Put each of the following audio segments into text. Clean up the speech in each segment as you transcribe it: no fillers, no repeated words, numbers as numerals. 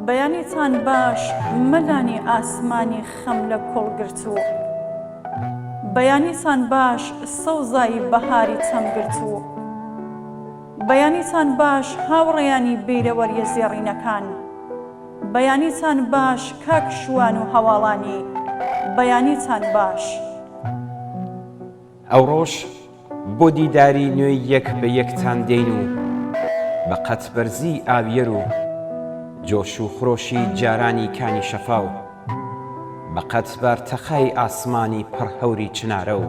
بەیانیتان باش مەلانی ئاسمانی خەم لە کۆڵگرتووە، بەیانیتان باش سەوزایی بەهاری چەمگرتووە، بەیانیتان باش هاوڕێیانی بێرەوەریە زێڕینەکان، بەیانیتان باش کاک شوان و هەواڵانی، بەیانیتان باش. ئەوڕۆژ بۆ دیداری نوێی یەک بە یەکتان دێین و بە قەتبەرزی ئاویەر و جۆش و خرۆشی جارانی کانی شەفا و بە قەتبار تەخای ئاسمانی پڕ هەوری چنارە و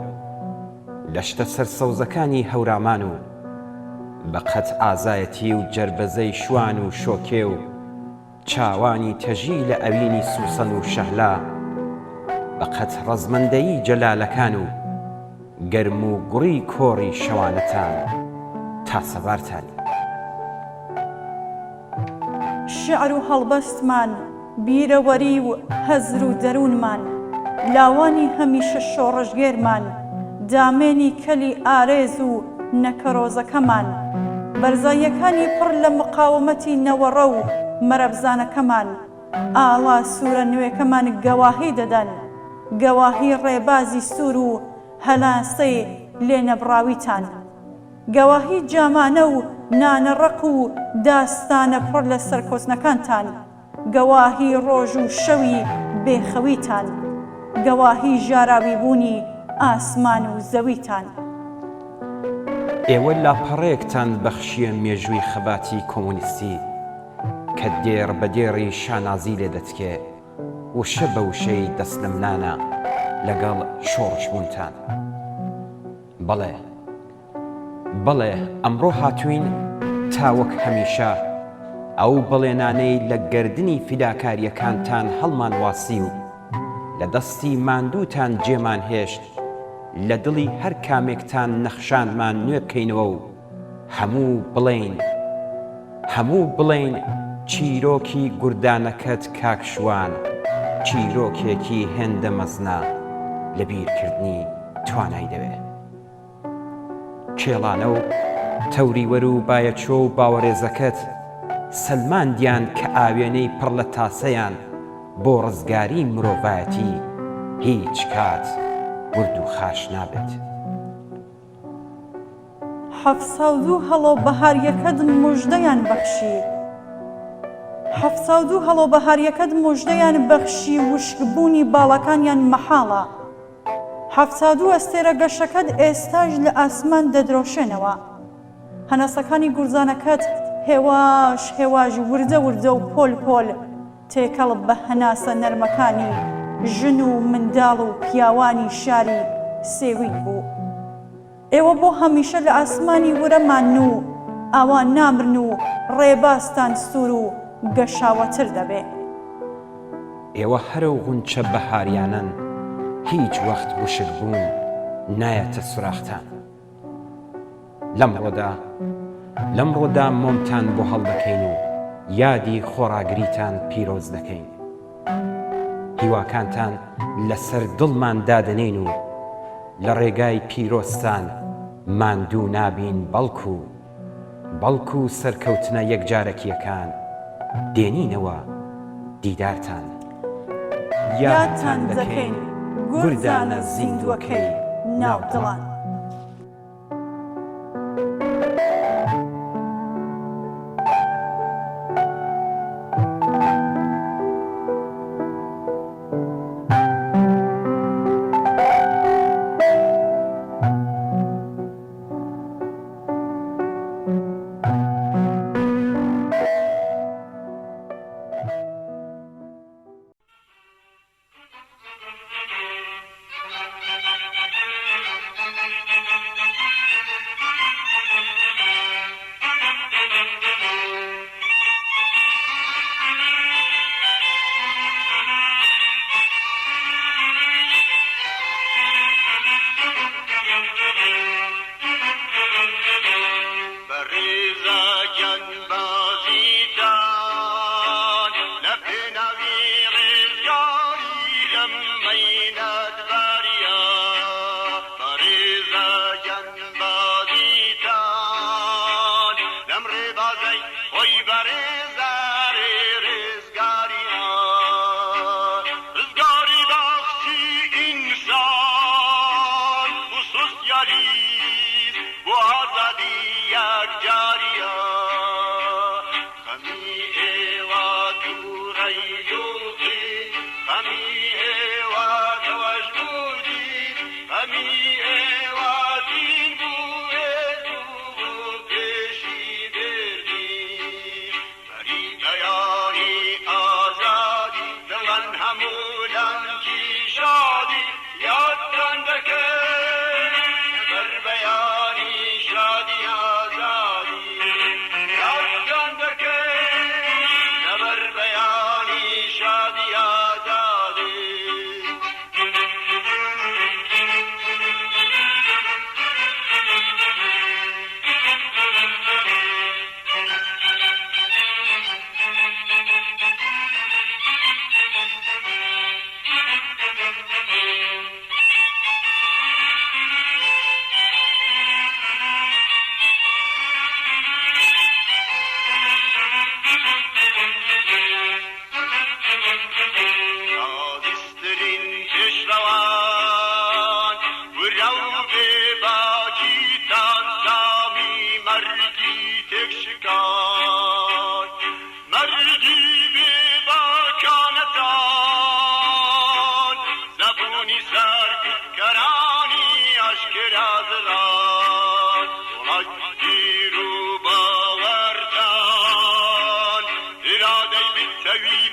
لەشتە سەرسەوزەکانی هەورامان و بە قەت ئازایەتی و جەربەزەی شوان و شۆکێ و چاوانی تەژی لە ئەوینی سووسەن و شەهلا بە قەت ڕەزمەندەیی جەلالەکان و گەرم و گوڕی کۆڕی شەوانەتان تا سەبارتانی. شعر و هەڵبەستمان، بیرەوەری و هەزر و دەروونمان، لاوانی هەمیشە شۆڕەژگێرمان، دامێنی کەلی ئارێز و نەکەرۆزەکەمان، بەرزاییەکانی پڕ لە مقاومەتی نەوەڕە و مەرەبزانەکەمان، ئاڵا سوورە نوێکەمان گەواهی دەدەن، گەواهی ڕێبازی سوور و هەلاسەی لێنەبڕاویتان، گەواهی جامانە و نانەڕەق و داستانە پڕ لە سەرکۆچنەکانتان، گەواهی ڕۆژ و شەوی بێخەویتان، گەواهی ژاراوی بوونی ئاسمان و زەویتان. ئێوە لاپەڕەیەکتان بەخشیە مێژووی خەباتی کۆمونیستی کە دێڕ بە دێڕی شانازی لێ دەتکێ و شە بە وشەی دەست لە منانە لەگەڵ شۆڕشبوونتان. بەڵێ بەڵێ ئەمڕۆ هاتوین تا وەک هەمیشە ئەو بەڵێنانەی لە گەردنی فیداکاریەکانتان هەڵمان واسی و لە دەستی ماندووتان جێمان هێشت لە دڵی هەر کامێکتان نەخشانمان نوێ بکەینەوە و هەموو بڵێین چیرۆکی گوردانەکەت کاکشوان چیرۆکێکی هێندە مەزنا لە بیرکردنی توانای دەوێ. کێڵانە و تەوریوەر و بایەچۆ و باوەڕێزەکەت سەلماندیان کە ئاوێنەی پڕ لە تاسەیان بۆ ڕزگاری مرۆڤایەتی هیچ کات ورد و خاش نابێت. 702 هەڵۆ بەهاریەکەت موژدەیان بەخشی، 702 هەڵۆ بەهاریەکەت موژدەیان بەخشی وشکبوونی باڵەکانیان مەحاڵە، 702 ئەستێرە گەشەکەت ئێستاش لە ئاسمان دەدرۆشێنەوە، هەناسەکانی گورزانەکەت هێواش هێواش وردە وردە و پۆل پۆل تێکەڵ بە هەناسە نەرمەکانی ژن و منداڵ و پیاوانی شاری سێوین بوو. ئێوە بۆ هەمیشە لە ئاسمانی ورەمان و ئاوان نامرن و ڕێباستان سوور و گەشاوەتر دەبێ. ئێوە هەرە و غونچە بەهاریانن هیچ وەخت وشک بوون نایەتە سوراختان. لەمڕۆدا مۆمتان بۆ هەڵدەکەین و یادی خۆڕاگریتان پیرۆز دەکەین. هیواکانتان لەسەر دڵمان دادەنین و لە ڕێگای پیرۆستان ماندوو نابین بەڵکو سەرکەوتنە یەکجارەکیەکان دێنینەوە دیدارتان. یادتان دەکەین گوردانە زیندوەکەی ناودڵان. آزادی یک جاریا خمی ایوا تو ریوخی خمی ایوا توش بودی خمی ایوا دین بوه تو پیشی بردی بری بیانی آزادی دلن همودن کی شادی یاد کن بکن بر بیانی شادی آزادی یاد کن بکن بر بیانی شادی آزادی آزسترین کشروان و رو به باکی تانسامی مرگی تک شکار مرگی به باکانتان زبونی سرکرانی اشکر ازران دولت رو باورتان اراده بیتوی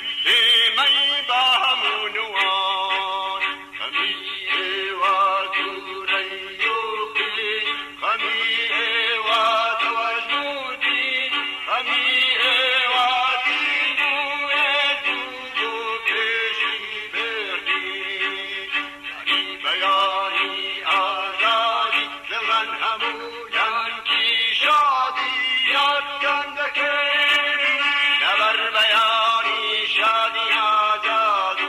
می با همونوان خمی ایوا تو ریوخی خمی ایوا توجودی خمی ایوا دینوه دو پیشی بردی داری بیانی آزادی دلن همونن کی شادی یاد کن بکن نبر بیانی شادی آزادی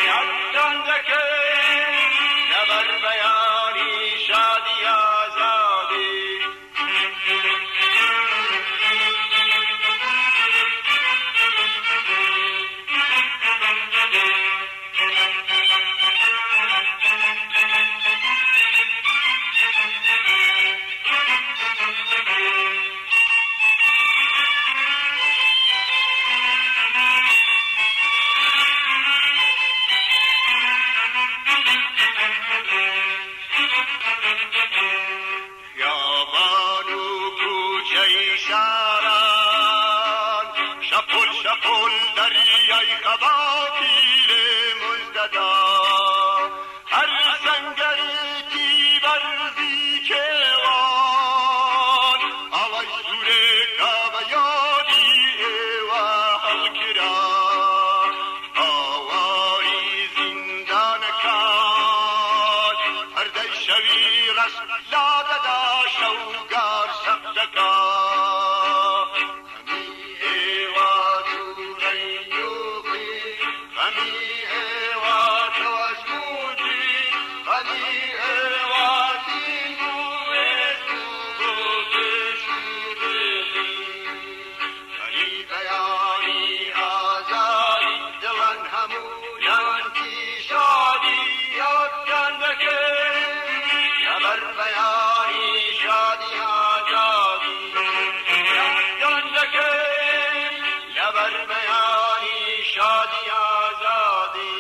یاد کن بکن نبر بیانی شادی آزادی خیابان و کوچه شهران شپل شپل دریای خباپیل مزددا هر سنگری برزی کهوان آوای سوره کاو یادی ایوا حلکران آواری زندان کان هر دی شوی رس لاددا شوگار سختکا خمی ایوا تو ریوخی خمی ایوا تو اشمودی خمی ایوا دینوه تو پیشی بردی داری بیانی آزادی دلن همونن کی شادی یاد کن بکن نبر بیانی شادی آزادی یاد کن بکن نبر بیانی شادی آزادی